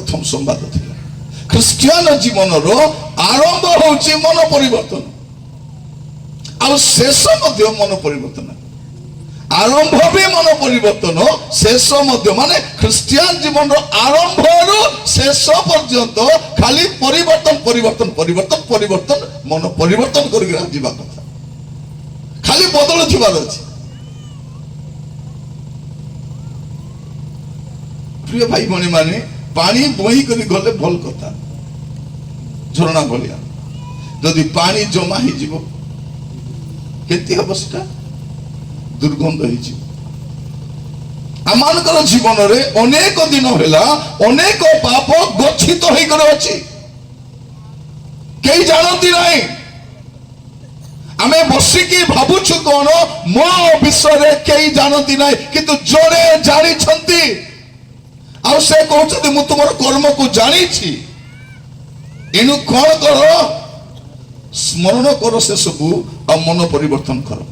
प्रथम संवाद थिला ख्रिस्टियन जीवनर आरंभ होउची मन परिवर्तन आ शेष मध्य मन परिवर्तन आरंभ भी मन परिवर्तन शेष मध्य माने ख्रिस्टियन जीवन आरंभ रु शेष पर्यंत खाली परिवर्तन परिवर्तन परिवर्तन परिवर्तन मन परिवर्तन करके जीवा कथा खाली बदल थिबार अछि। प्रिय भाई भणी माने पानी बोही करी गले भल कथा झरणा भलिया जदि पानी जमा ही जीवो केति अवस्था दुर्गंध ही आमानकर जीवन रे अनेक दिन होला अनेक पाप गच्छित होई करे अछि केई जानती नाही आमे बसिकी भाबुछु कोन मो विषय रे केई जानती नाही किंतु जोरे जानि छंती आ से कहउछथि मु तुमर कर्म को जानि छी इनु कोन करो स्मरण करो से सबु आ मन परिवर्तन करो।